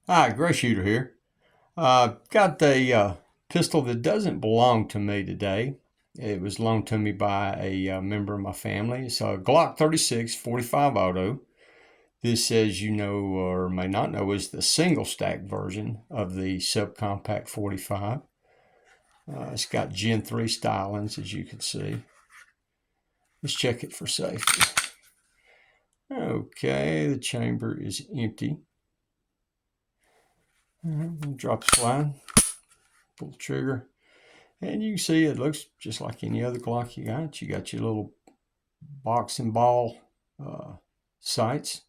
Hi, Gray Shooter here. Got a pistol that doesn't belong to me today. It was loaned to me by a member of my family. It's a Glock 36 45 auto. This, as you know or may not know, is the single stack version of the subcompact 45. It's got Gen 3 stylings, as you can see. Let's check it for safety. Okay, the chamber is empty. Drop the slide, pull the trigger. And you can see it looks just like any other Glock you got. You got your little boxing ball sights.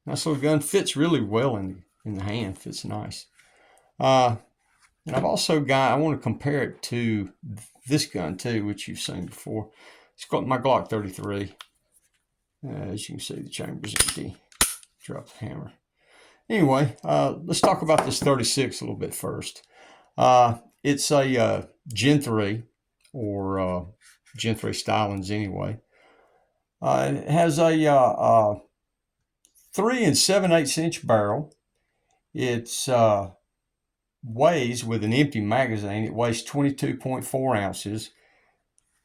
Nice little gun. Fits really well in the hand. Fits nice. And I've also got, I want to compare it to this gun too, which you've seen before. It's got my Glock 33. As you can see, the chamber's empty. Drop the hammer. Anyway, let's talk about this 36 a little bit first. It's a Gen 3 or Gen 3 stylings anyway. It has a 3 7/8 inch barrel. It's weighs, with an empty magazine, it weighs 22.4 ounces.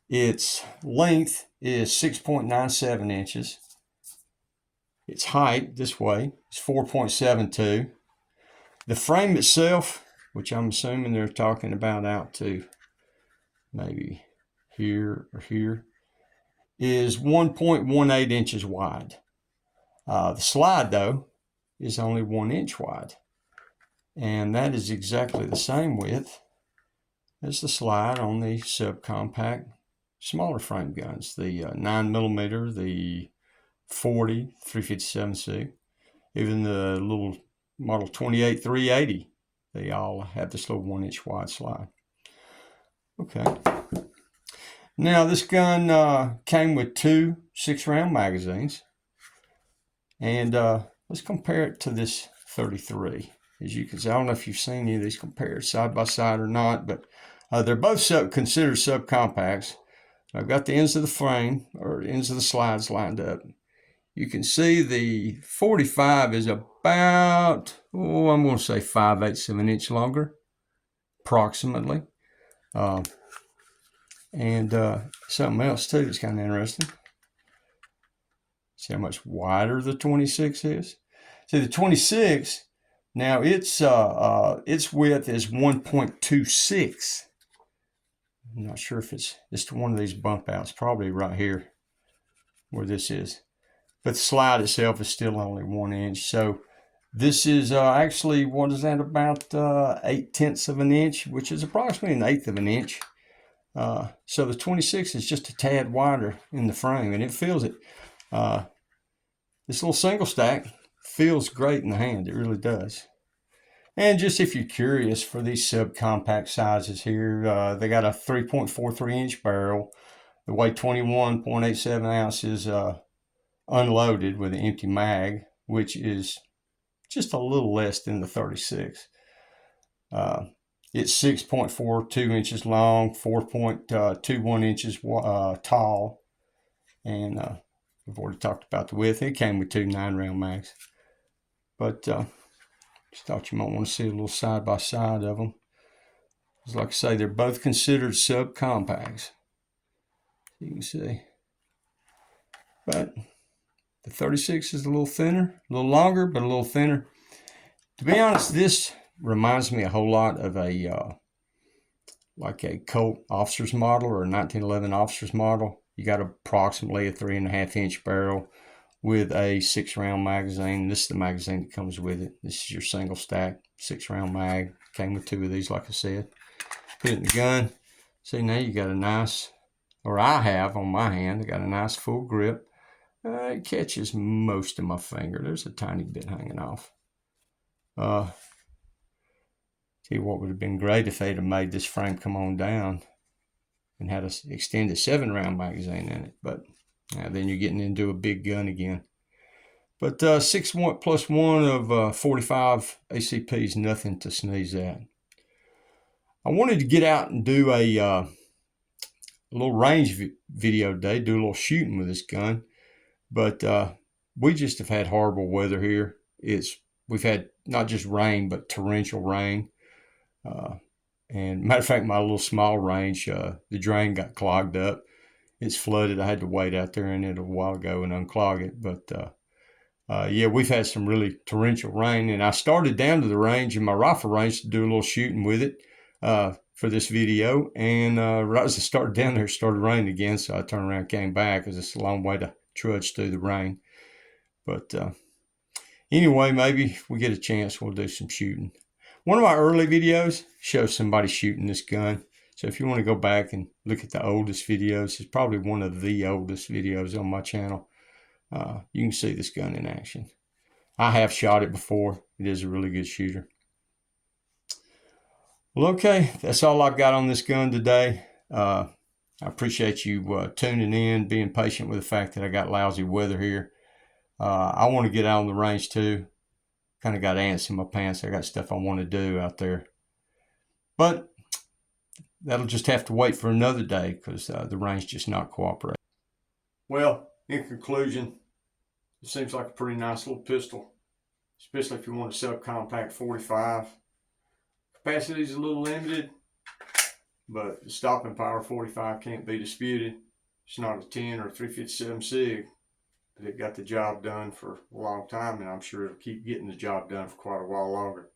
Its length is 6.97 inches. Its height, this way, is 4.72. The frame itself, which I'm assuming they're talking about out to maybe here or here, is 1.18 inches wide. The slide, though, is only 1 inch wide. And that is exactly the same width as the slide on the subcompact smaller frame guns. The 9mm, the 40, 357C, even the little Model 28 380, they all have this little 1 inch wide slide. Okay. Now this gun came with two 6-round magazines. And let's compare it to this 33. As you can see, I don't know if you've seen any of these compared side by side or not, but they're both considered subcompacts. I've got the ends of the frame, or ends of the slides, lined up. You can see the 45 is about, I'm going to say 5/8 of an inch longer, approximately. And something else too that's kind of interesting. See how much wider the 26 is? See, the 26, now its width is 1.26. I'm not sure if it's to one of these bump outs, probably right here where this is. But the slide itself is still only 1 inch. So this is actually, what is that, about 8/10 of an inch, which is approximately 1/8 of an inch. So the 26 is just a tad wider in the frame, and it feels it. This little single stack feels great in the hand. It really does. And just if you're curious, for these subcompact sizes here, they got a 3.43 inch barrel. They weigh 21.87 ounces unloaded with an empty mag, which is just a little less than the 36. It's 6.42 inches long, 4.21 inches tall, and we've already talked about the width. It came with two 9-round mags. But just thought you might want to see a little side by side of them. Because like I say, they're both considered subcompacts. You can see. But the 36 is a little thinner, a little longer, but a little thinner. To be honest, this reminds me a whole lot of like a Colt officer's model or a 1911 officer's model. You got approximately a 3.5 inch barrel with a 6-round magazine. This is the magazine that comes with it. This is your single stack 6-round mag. Came with two of these, like I said. Put it in the gun. See, now you got a nice, or I have on my hand, I got a nice full grip. It catches most of my finger. There's a tiny bit hanging off. Tell you what would have been great if they'd have made this frame come on down and had an extended 7-round magazine in it. But then you're getting into a big gun again. But 6 plus 1 of 45 ACP is nothing to sneeze at. I wanted to get out and do a little range video today, do a little shooting with this gun. But we just have had horrible weather here. It's we've had not just rain, but torrential rain. And matter of fact, my little small range, the drain got clogged up. It's flooded. I had to wait out there in it a while ago and unclog it. But yeah, we've had some really torrential rain. And I started down to the range in my rifle range to do a little shooting with it for this video. And right as I started down there, it started raining again. So I turned around and came back because it's a long way to trudge through the rain. But anyway, maybe if we get a chance, we'll do some shooting. One of my early videos shows somebody shooting this gun. So if you want to go back and look at the oldest videos, it's probably one of the oldest videos on my channel. You can see this gun in action. I have shot it before. It is a really good shooter. Well, okay, that's all I've got on this gun today. I appreciate you tuning in, being patient with the fact that I got lousy weather here. I want to get out on the range too. Kind of got ants in my pants. I got stuff I want to do out there. But that'll just have to wait for another day because the rain's just not cooperating. Well, in conclusion, it seems like a pretty nice little pistol, especially if you want a subcompact 45. Capacity is a little limited, but the stopping power 45 can't be disputed. It's not a 10 or a 357 SIG, but it got the job done for a long time, and I'm sure it'll keep getting the job done for quite a while longer.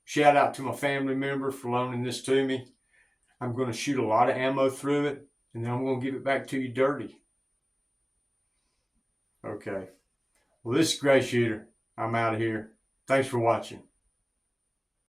Shout out to my family member for loaning this to me. I'm going to shoot a lot of ammo through it, and then I'm going to give it back to you dirty. Okay. Well, this is Gray Shooter. I'm out of here. Thanks for watching.